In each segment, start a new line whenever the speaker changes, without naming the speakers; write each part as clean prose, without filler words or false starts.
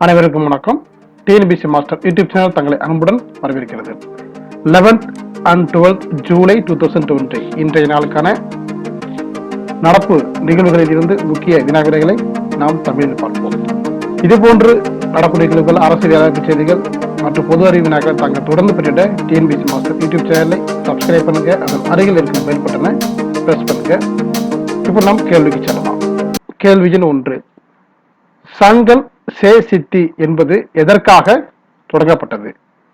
அனைவருக்கும் வணக்கம். TNPSC master YouTube channel தங்களை அன்புடன் வரவேற்கிறது. 11th and 12th ஜூலை 2020 இன்றைய நாளுக்கான நடப்பு நிகழ்வுகளில் இருந்து முக்கிய வினாவிடைகளை நாம் தமிழில் பார்ப்போம். இதுபோன்று நடப்பு நிகழ்வுகள், அரசியல் அமைப்பு செய்திகள் மற்றும் பொது அறிவு வினாக்கள் தாங்கள் தொடர்ந்து பெற்றிட டிஎன்பிசி மாஸ்டர் யூடியூப் சேனலை சப்ஸ்கிரைப் பண்ணுங்க. அதன் அருகில் இருக்கும் பெல் பட்டனை பிரஸ் பண்ணுங்க. இப்போ நாம் கேள்விக்கு செல்லலாம். கேள்வி எண் 1. சங்கல் சே சித்தி என்பது எதற்காக தொடங்கப்பட்டது?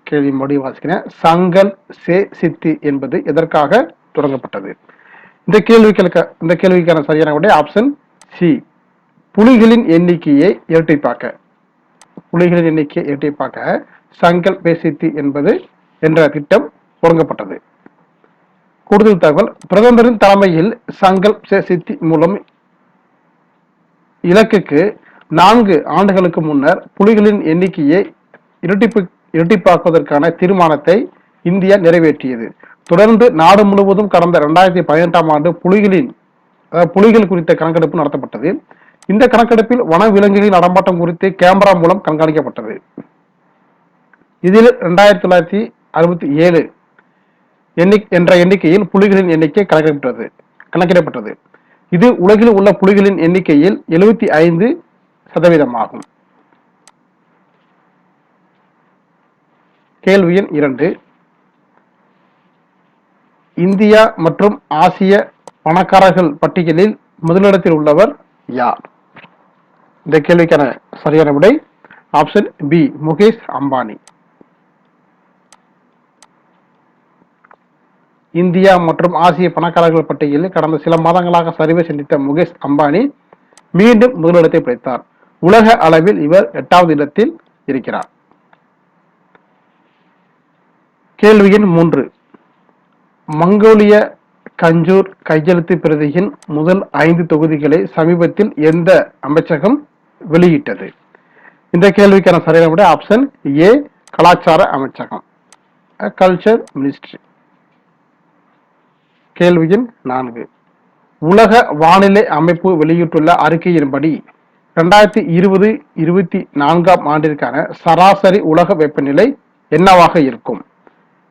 கேள்வி மறுபடியும் வாசிக்கிறேன். சங்கல் சே சித்தி என்பது எதற்காக தொடங்கப்பட்டது? இந்த கேள்விக்கான சரியான விடை ஆப்ஷன் சி, புலிகளின் எண்ணிக்கையை இரட்டிப்பாக்க. புலிகளின் எண்ணிக்கையை இரட்டிப்பாக்க சங்கல் பே சித்தி என்பது என்ற திட்டம் தொடங்கப்பட்டது. கூடுதல் தகவல்: பிரதமரின் தலைமையில் சங்கல் சே சித்தி மூலம் இலக்குக்கு 4 ஆண்டுகளுக்கு முன்னர் புலிகளின் எண்ணிக்கையை இரட்டிப்பாக்குவதற்கான தீர்மானத்தை இந்தியா நிறைவேற்றியது. தொடர்ந்து நாடு முழுவதும் கடந்த 2018ஆம் ஆண்டு புலிகள் குறித்த கணக்கெடுப்பு நடத்தப்பட்டது. இந்த கணக்கெடுப்பில் வனவிலங்குகளின் நடமாட்டம் குறித்து கேமரா மூலம் கண்காணிக்கப்பட்டது. இதில் 2967 என்ற எண்ணிக்கையில் புலிகளின் எண்ணிக்கை கணக்கிடப்பட்டது. இது உலகில் உள்ள புலிகளின் எண்ணிக்கையில் 75% ஆகும். கேள்வி எண் 2. இந்தியா மற்றும் ஆசிய பணக்காரர்கள் பட்டியலில் முதலிடத்தில் உள்ளவர் யார்? இந்த கேள்விக்கான சரியான விடை option B, Mukesh Ambani. India மற்றும் ஆசிய பணக்காரர்கள் பட்டியலில் கடந்த சில மாதங்களாக சரிவை சந்தித்த முகேஷ் அம்பானி மீண்டும் முதலிடத்தை பிடித்தார். உலக அளவில் இவர் 8வது இடத்தில் இருக்கிறார். கேள்வி எண் 3. மங்கோலிய கஞ்சூர் கையெழுத்து பிரதியின் முதல் 5 தொகுதிகளை சமீபத்தில் எந்த அமைச்சகம் வெளியிட்டது? இந்த கேள்விக்கான சரியான விடை ஆப்ஷன் ஏ, கலாச்சார அமைச்சகம், கல்ச்சர் மினிஸ்ட்ரி. கேள்வி எண் 4. உலக வானிலை அமைப்பு வெளியிட்டுள்ள அறிக்கையின்படி 2020-24ஆம் ஆண்டிற்கான சராசரி உலக வெப்பநிலை என்னவாக இருக்கும்?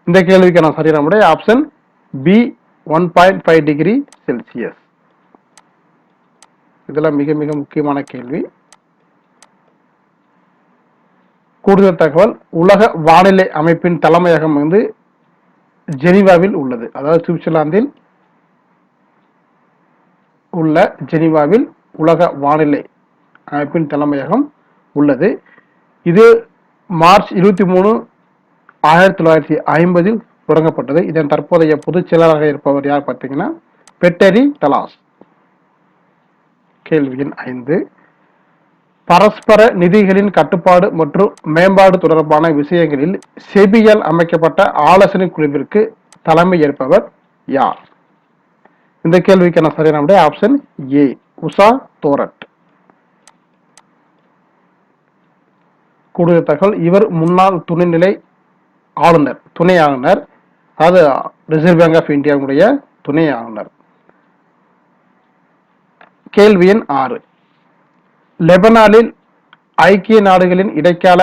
இந்த கேள்விக்கான சரியான விடை ஆப்ஷன் பி, 1.5 டிகிரி செல்சியஸ். இதெல்லாம் மிக மிக முக்கியமான கேள்வி. கூடுதல் தகவல்: உலக வானிலை அமைப்பின் தலைமையகம் ஜெனீவாவில் உள்ளது. அதாவது சுவிட்சர்லாந்தில் உள்ள ஜெனீவாவில் உலக வானிலை அமைப்பின் தலைமையகம் உள்ளது. இது மார்ச் 23, 1950 தொடங்கப்பட்டது. இதன் தற்போதைய பொதுச் செயலாளராக இருப்பவர் யார் பார்த்தீங்கன்னா பெட்டரி தலாஸ். கேள்வி எண் 5. பரஸ்பர நிதிகளின் கட்டுப்பாடு மற்றும் மேம்பாடு தொடர்பான விஷயங்களில் செபியால் அமைக்கப்பட்ட ஆலோசனை குழுவிற்கு தலைமை ஏற்பவர் யார்? இந்த கேள்விக்கான சரியான விடை ஆப்ஷன் ஏ, உஷா தோரட். கூடுதல் தகவல்: இவர் முன்னாள் துணை ஆளுநர், அதாவது ரிசர்வ் பேங்க் ஆஃப் இந்தியாவுடைய துணை ஆளுநர். கேள்வி எண் 6. லெபனானில் ஐக்கிய நாடுகளின் இடைக்கால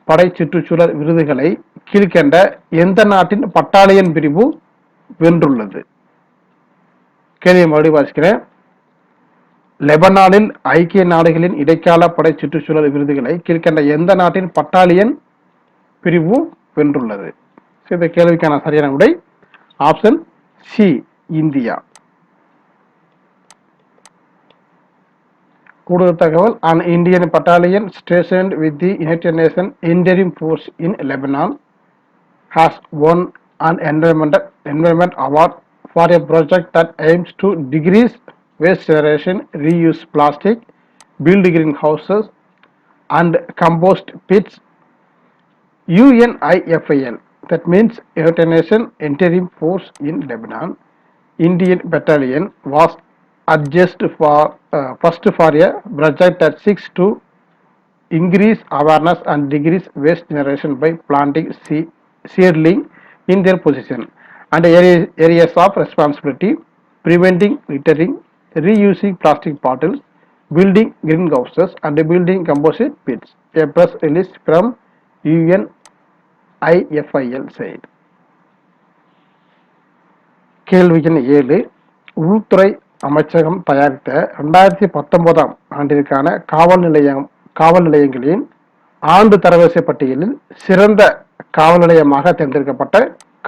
படை சுற்றுச்சூழல் விருதுகளை கீழ்கண்ட எந்த நாட்டின் பட்டாலியன் பிரிவு வென்றுள்ளது? கேள்வி மறுபடியும் வாசிக்கிறேன். லெபனானில் ஐக்கிய நாடுகளின் இடைக்கால படை சுற்றுச்சூழல் விருதுகளை கீழ்கண்ட எந்த நாட்டின் பட்டாலியன் பிரிவு வென்றுள்ளது? இந்த கேள்விக்கான சரியான விடை ஆப்ஷன் சி, இந்தியா. கூடுதல் தகவல்: an Indian battalion stationed with the United Nations Interim Force in Lebanon has won an environment award for a project that aims to decrease waste generation, reuse plastic, build greenhouses and compost pits. UNIFIL, that means United Nations Interim Force in Lebanon, Indian battalion was adjust first for a project that seeks to increase awareness and decrease waste generation by planting seedling in their position and areas of responsibility, preventing littering, reusing plastic bottles, building greenhouses and building composite pits. A press release from UNIFIL said. கேள்வி எண் 7. உள்துறை அமைச்சகம் தயாரித்த 2019 ஆண்டிற்கான காவல் நிலையங்களின் ஆண்டு தரவரிசை பட்டியலில் சிறந்த காவல் நிலையமாக தேர்ந்தெடுக்கப்பட்ட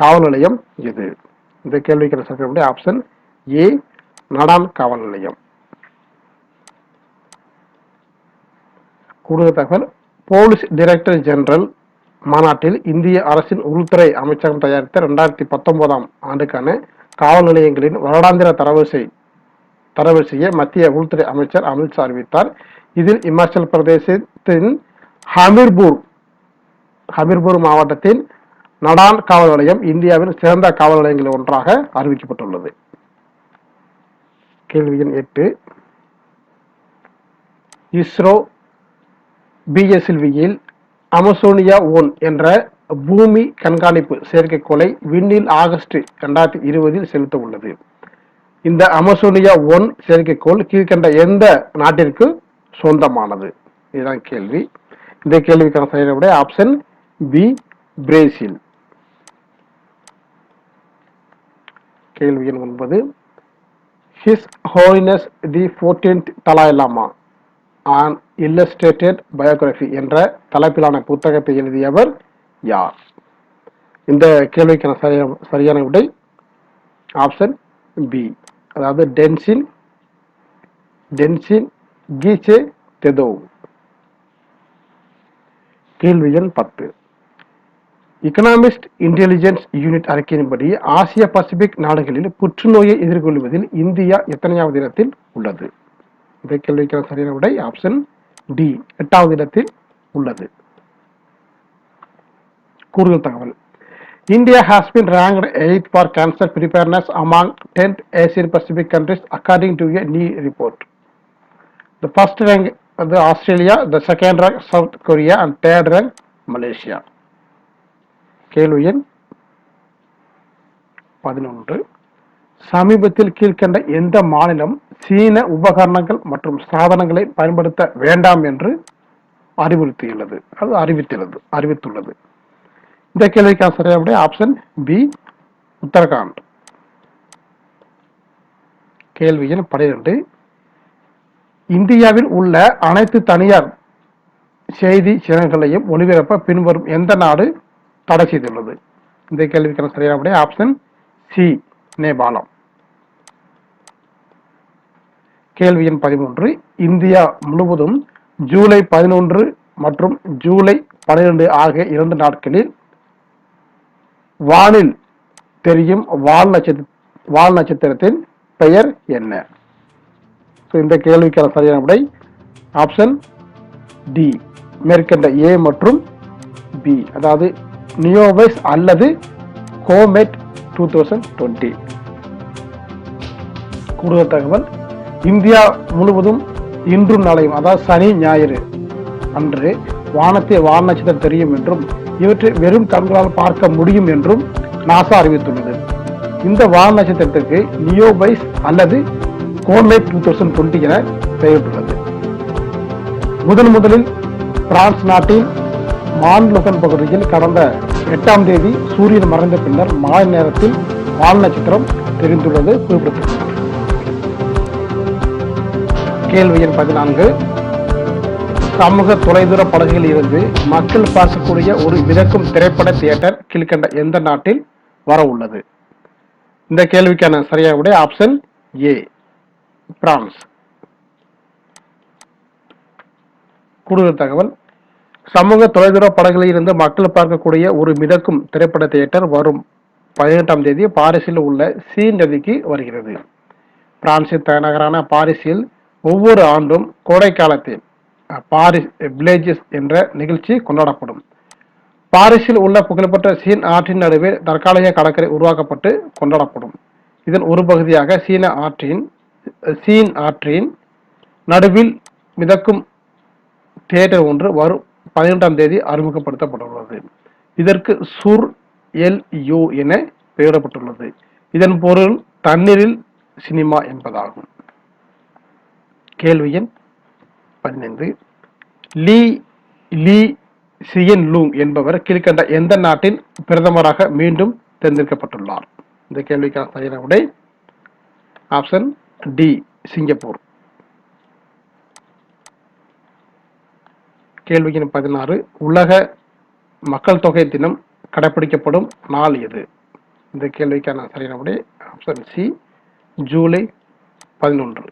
காவல் நிலையம் எது? இந்த கேள்விக்கான சரியான ஆப்ஷன் ஏ, நடான் காவல் நிலையம். கூடுதல் தகவல், போலீஸ் டைரக்டர் ஜெனரல் மாநாட்டில் இந்திய அரசின் உள்துறை அமைச்சகம் தயாரித்த 2019 ஆண்டுக்கான காவல் நிலையங்களின் வருடாந்திர தரவரிசையை மத்திய உள்துறை அமைச்சர் அமித்ஷா அறிவித்தார். இதில் இமாச்சல் பிரதேசத்தின் ஹமீர்பூர் மாவட்டத்தின் நடான் காவல் நிலையம் இந்தியாவின் சிறந்த காவல் நிலையங்களில் ஒன்றாக அறிவிக்கப்பட்டுள்ளது. கேள்வி எண் 8. இஸ்ரோ பிஎஸ்எல்வியில் அமசோனியா 1 என்ற பூமி கண்காணிப்பு செயற்கைக்கோளை விண்ணில் ஆகஸ்ட் 2020 செலுத்த உள்ளது. இந்த அமசோனியா 1 செயற்கைக்கோள் கீழ்கண்ட எந்த நாட்டிற்கு சொந்தமானது? இதுதான் கேள்வி. இந்த கேள்விக்கான சரியான விடை ஆப்ஷன் பி, பிரேசில். கேள்வி எண் 9. His holiness the 14th Dalai Lama on illustrated biography என்ற தலைப்பிலான புத்தகத்தை எழுதியவர் யார்? இந்த கேள்விக்கான சரியான விடை ஆப்ஷன் பி, அதாவது டென்சின் கீச்சே தெதோ. கேள்வி எண் 10. எகனாமிஸ்ட் இன்டெலிஜென்ஸ் யூனிட் அறிக்கையின்படி ஆசிய பசிபிக் நாடுகளில் புற்றுநோயை எதிர்கொள்வதில் இந்தியா எத்தனையாவது இடத்தில் உள்ளது? இந்த கேள்விக்கான சரியான விடை ஆப்ஷன் டி, 8வது இடத்தில் உள்ளது. கூடுதல் தகவல், India has been ranked 8th for cancer preparedness among 10th Asian Pacific countries according to a new report. The first rank is Australia, the second rank South Korea and third rank Malaysia. கேள்வி எண் 11. சமீபத்தில் கீழ்கண்ட எந்த மாநிலம் சீன உபகரணங்கள் மற்றும் சாதனங்களை பயன்படுத்த வேண்டாம் என்று அறிவித்துள்ளது? இந்த கேள்விக்கான சரியான விடை ஆப்ஷன் பி, உத்தரகாண்ட். கேள்வி எண் 12. இந்தியாவில் உள்ள அனைத்து தனியார் செய்தி சேனல்களையும் ஒளிபரப்ப பின்வரும் எந்த நாடு தடை செய்துள்ளது? இந்த கேள்விக்கான சரியான விடை ஆப்ஷன் சி, நேபாளம். கேள்வி எண் 13. இந்தியா முழுவதும் ஜூலை 11 மற்றும் ஜூலை 12 ஆகிய 2 நாட்களில் வானில் தெரியும் வால் நட்சத்திரத்தின் பெயர் என்ன? இந்த கேள்விக்கான சரியான விடை ஆப்ஷன் டி, மேற்கண்ட ஏ மற்றும் பி, அதாவது நியோவைஸ் அல்லது கோமெட் 2020. கூடுதல் தகவல், இந்தியா முழுவதும் இன்றும் நாளையும், அதாவது சனி ஞாயிறு அன்று வானத்தில் வால் நட்சத்திரம் தெரியும் என்றும் இவற்றை வெறும் கண்களால் பார்க்க முடியும் என்றும் நாசா அறிவித்துள்ளது. இந்த வால் நட்சத்திரத்திற்கு நியோவைஸ் அல்லது கோமெட் 2020 என பெயரிட்டுள்ளது. முதலில் பிரான்ஸ் நாட்டின் மான்லொகன் பகுதியில் கடந்த 8ஆம் தேதி சூரியன் மறைந்த பின்னர் மாலை நேரத்தில் வால் நட்சத்திரம் தெரிந்துள்ளது குறிப்பிடத்தக்கது. கேள்வி எண் 14. சமூக தொலைதூர படகுகளில் இருந்து மக்கள் பார்க்கக்கூடிய ஒரு மிதக்கும் திரைப்பட தியேட்டர் கீழ்கண்ட எந்த நாட்டில் வர உள்ளது? இந்த கேள்விக்கான சரியான விடை ஆப்ஷன் ஏ, பிரான்ஸ். கூடுதல் தகவல், சமூக தொலைதூர படகுகளில் இருந்து மக்கள் பார்க்கக்கூடிய ஒரு மிதக்கும் திரைப்பட தியேட்டர் வரும் 18ஆம் தேதி பாரிஸில் உள்ள சீன் நதிக்கு வருகிறது. பிரான்சின் தலைநகரான பாரிஸில் ஒவ்வொரு ஆண்டும் கோடை காலத்தில் பாரிஸ் வில்லேஜஸ் என்ற நிகழ்ச்சி கொண்டாடப்படும். பாரிஸில் உள்ள புகழ்பெற்ற சீன் ஆற்றின் நடுவே தற்காலிக கடற்கரை உருவாக்கப்பட்டு கொண்டாடப்படும். இதன் ஒரு பகுதியாக சீன் ஆற்றின் நடுவில் மிதக்கும் தியேட்டர் ஒன்று வரும் 18ஆம் தேதி அறிமுகப்படுத்தப்பட்டுள்ளது. இதற்கு சுர் எல் யூ என பெயரிடப்பட்டுள்ளது. இதன் பொருள் தண்ணீரில் சினிமா என்பதாகும். கேள்வி எண் 15. லீ லீ சியன் லூங் என்பவர் கீழ்கண்ட எந்த நாட்டின் பிரதமராக மீண்டும் தேர்ந்தெடுக்கப்பட்டுள்ளார்? இந்த கேள்விக்கான சரியான விடை ஆப்ஷன் டி, சிங்கப்பூர். கேள்வி எண் 16. உலக மக்கள் தொகை தினம் கடைபிடிக்கப்படும் நாள் எது? இந்த கேள்விக்கான சரியான விடை option C, July 11.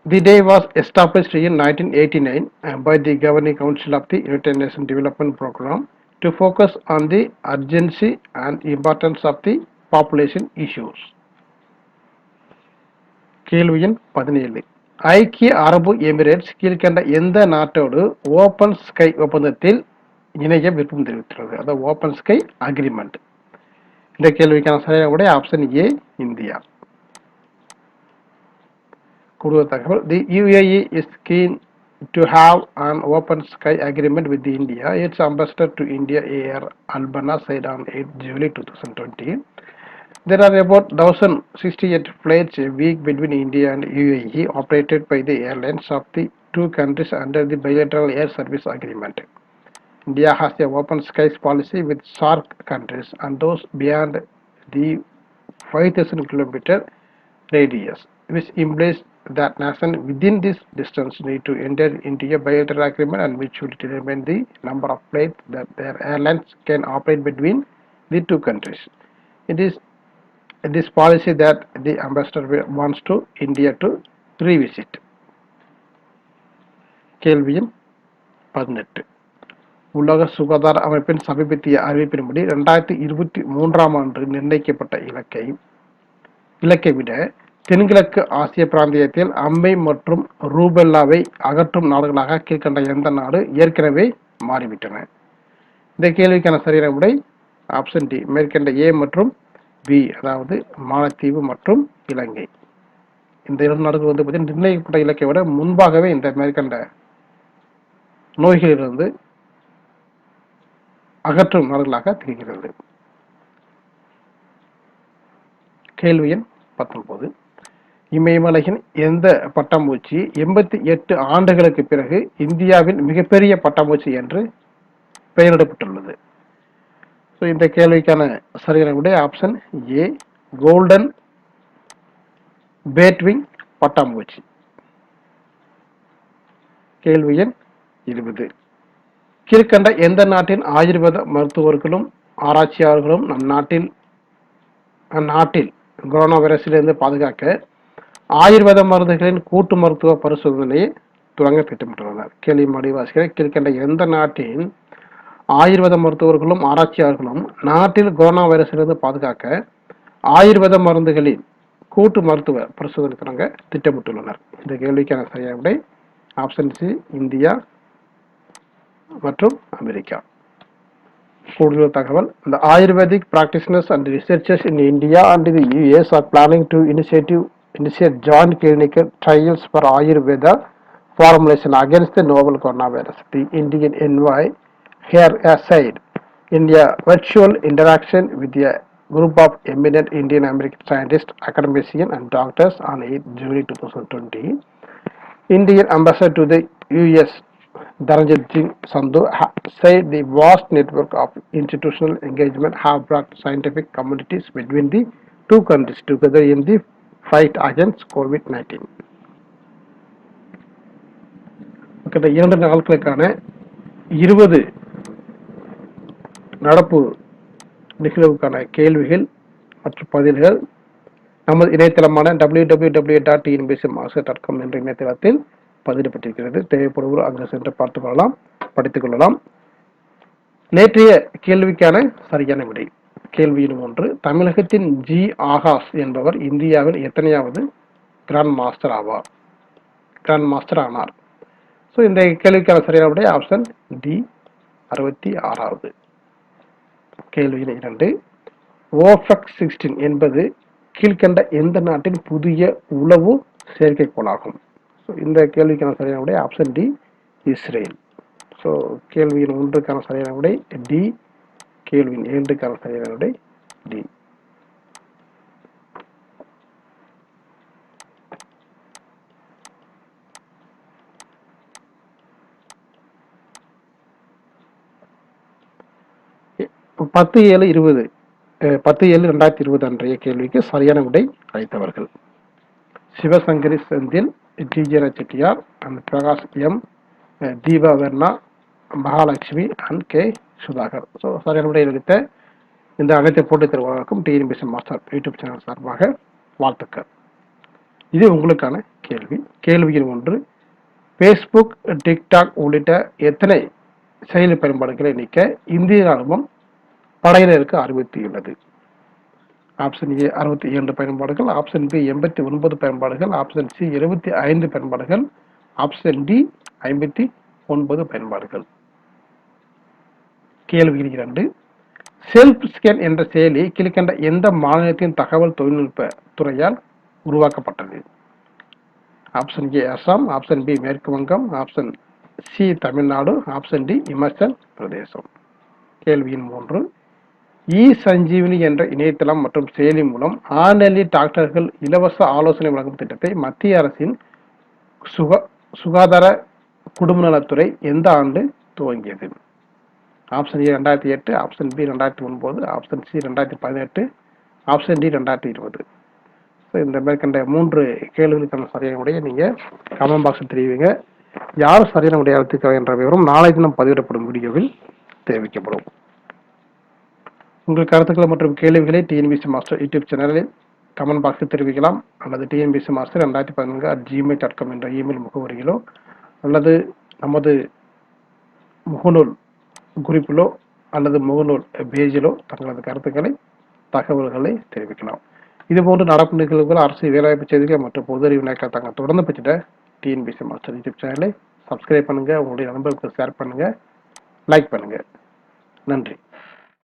The day was established in 1989 by the Governing Council of the United Nations Development Programme to focus on the urgency and importance of the population issues. கேள்வி எண் 17. ஐக்கிய அரபு எமிரேட்ஸ் கீழ்கண்ட எந்த நாட்டோடு ஓபன் ஸ்கை ஒப்பந்தத்தில் இணைய விருப்பம் தெரிவித்துள்ளது? அதாவது ஓபன் ஸ்கை அக்ரிமெண்ட். இந்த கேள்விக்கான சரியான விடை ஆப்ஷன் ஏ, இந்தியா. கூடுதல் தகவல். The UAE is keen to have an open sky agreement with India. Its ambassador to India, A.R. Albana, said on 8 July 2020. There are about 1,068 flights a week between India and UAE operated by the airlines of the two countries under the bilateral air service agreement. India has a open skies policy with SAARC countries and those beyond the 5,000 kilometer radius, which implies that nations within this distance need to enter into a bilateral agreement and which will determine the number of flights that their airlines can operate between the two countries. It is this policy that the ambassador wants to India to revisit. கேள்வி எண் 18. உலக சுகாதார அமைப்பின் சமீபத்திய அறிவிப்பின்படி 2023ஆம் ஆண்டு நிர்ணயிக்கப்பட்ட இலக்கை விட தென்கிழக்கு ஆசிய பிராந்தியத்தில் அம்மை மற்றும் ரூபெல்லாவை அகற்றும் நாடுகளாக கீழ்கண்ட எந்த நாடு ஏற்கனவே மாறிவிட்டன? இந்த கேள்விக்கான சரியான விடை ஆப்ஷன் டி, மேற்கண்ட ஏ மற்றும் பி, அதாவது மாலத்தீவு மற்றும் இலங்கை. இந்த 2 நாடுகள் பார்த்தீங்கன்னா நிர்ணயிக்கப்பட்ட இலக்கை விட முன்பாகவே இந்த மேற்கண்ட நோய்களிலிருந்து அகற்றும் நாடுகளாக திகழ்கிறது. கேள்வி எண் 19. இமயமலையின் எந்த பட்டாம்பூச்சி 88 ஆண்டுகளுக்கு பிறகு இந்தியாவின் மிகப்பெரிய பட்டாம்பூச்சி என்று பெயரிடப்பட்டுள்ளது? இந்த கேள்விக்கான சரியான விடை ஆப்ஷன் ஏ, கோல்டன் பேட்விங் பட்டாம்பூச்சி. கேள்வி எண் 20. கீழ்கண்ட எந்த நாட்டின் ஆயுர்வேத மருத்துவர்களும் ஆராய்ச்சியாளர்களும் அந்நாட்டில் கொரோனா வைரஸிலிருந்து பாதுகாக்க ஆயுர்வேத மருந்துகளின் கூட்டு மருத்துவ பரிசோதனையை தொடங்க திட்டமிட்டுள்ளனர்? கேள்வி மடிவாசிகளை. கீழ்கண்ட எந்த நாட்டின் ஆயுர்வேத மருத்துவர்களும் ஆராய்ச்சியாளர்களும் நாட்டில் கொரோனா வைரஸிலிருந்து பாதுகாக்க ஆயுர்வேத மருந்துகளின் கூட்டு மருத்துவ பரிசோதனை தொடங்க திட்டமிட்டுள்ளனர்? இந்த கேள்விக்கான சரியான விடை ஆப்ஷன் சி, இந்தியா மற்றும் அமெரிக்கா. கூடுதல் தகவல். The Ayurvedic practitioners and researchers in India and the US are planning to initiate joint clinical trials for Ayurveda formulation against the novel coronavirus. The Indian envoy here said in a virtual interaction with a group of eminent Indian American scientists, academicians and doctors on 8 July 2020. Indian ambassador to the US, Dharanjit Singh Sandhu, said the vast network of institutional engagement have brought scientific communities between the two countries together in the fight against COVID-19. கடந்த 2 நாட்களுக்கான 20 நடப்பு நிகழ்வுக்கான கேள்விகள் மற்றும் பதில்கள் நமது இணையதளமான www.tnbcmaster.com என்ற இணையதளத்தில் பதிவிடப்பட்டிருக்கிறது. தேவைப்படுவோர் அங்கு சென்று பார்த்துக் கொள்ளலாம், படித்துக் கொள்ளலாம். நேற்றைய கேள்விக்கான சரியான விடை. கேள்வி எண் 1. தமிழகத்தின் ஜி. ஆகாஷ் என்பவர் இந்தியாவில் எத்தனையாவது கிராண்ட் மாஸ்டர் ஆனார்? இந்த கேள்விக்கான சரியான விடை ஆப்ஷன் டி, 66வது. கேள்வி எண் 2. ஓஃபெக் 16 என்பது கீழ்கண்ட எந்த நாட்டின் புதிய உளவு செயற்கைக்கோளாகும்? இந்த கேள்விக்கான சரியான விடை ஆப்ஷன் டி, இஸ்ரேல். கேள்வி எண் 1க்கான சரியான விடை டி. கேள்வி எண் 2க்கான சரியான விடை டி. 10/7/20 10/7/2020 அன்றைய கேள்விக்கு சரியான விடை அளித்தவர்கள் சிவசங்கரி செந்தில், ஜிஜேர Chettiar and Prakash M, Deepa Verna, Mahalakshmi and K Sudhakar. So சரியான விடை அளித்த இந்த அனைத்து போட்டித் தேர்வாளருக்கும் டிஎன்பிஎஸ்சி மாஸ்டர் யூடியூப் சேனல் சார்பாக வாழ்த்துக்கள். இது உங்களுக்கான கேள்வி. கேள்வியில் ஒன்று, ஃபேஸ்புக், டிக்டாக் உள்ளிட்ட எத்தனை செயலி பயன்பாடுகளை நீக்க இந்திய ராணுவம் படையினருக்கு அறிவுறுத்தியுள்ளது? ஆப்ஷன் ஏ 62 பயன்பாடுகள், ஆப்ஷன் பி 89 பயன்பாடுகள், ஆப்ஷன் சி 75 பயன்பாடுகள், ஆப்ஷன் டி 59 பயன்பாடுகள். கேள்வி 2, செல்ஃப் ஸ்கேன் என்ற செயலி கீழ்கண்ட எந்த மாநிலத்தின் தகவல் தொழில்நுட்ப துறையால் உருவாக்கப்பட்டது? Option A Assam, option B மேற்கு வங்கம், option C Tamil Nadu, option D Himachal பிரதேசம். கேள்வி 3, இ சஞ்சீவினி என்ற இணையதளம் மற்றும் செயலி மூலம் ஆர்டினரி டாக்டர்கள் இலவச ஆலோசனை வழங்கும் திட்டத்தை மத்திய அரசின் சுகாதார குடும்ப நலத்துறை எந்த ஆண்டு துவங்கியது? Option A 2008, option B 2009, option C 2018, option D 2020. இந்த மேற்கண்ட 3 கேள்விகளுக்கான சரியான விடையை நீங்கள் கமெண்ட் பாக்ஸில் தெரிவிங்க. யார் சரியான விடையை அளித்திருக்கிறார் என்ற விவரம் நாளை தினம் பதிவிடப்படும் வீடியோவில் தெரிவிக்கப்படும். உங்கள் கருத்துக்கள் மற்றும் கேள்விகளை டிஎன்பிஎஸ்சி மாஸ்டர் யூடியூப் சேனலில் கமெண்ட் பாக்ஸில் தெரிவிக்கலாம். அல்லது டிஎன்பிஎஸ்சி மாஸ்டர் 2014@gmail.com என்ற இமெயில் முகவரியிலோ அல்லது நமது முகநூல் குறிப்பிலோ அல்லது முகநூல் பேஜிலோ தங்களது கருத்துக்களை தகவல்களை தெரிவிக்கலாம். இதுபோன்று நடப்பு நிகழ்வுகள், அரசு வேலைவாய்ப்பு செய்திகள் மற்றும் பொது அறிவு வினாக்கள் தாங்கள் தொடர்ந்து பெற்றிட டிஎன்பிஎஸ்சி மாஸ்டர் யூடியூப் சேனலை சப்ஸ்கிரைப் பண்ணுங்க, உங்களுடைய நண்பர்களுக்கு ஷேர் பண்ணுங்க, லைக் பண்ணுங்க. நன்றி.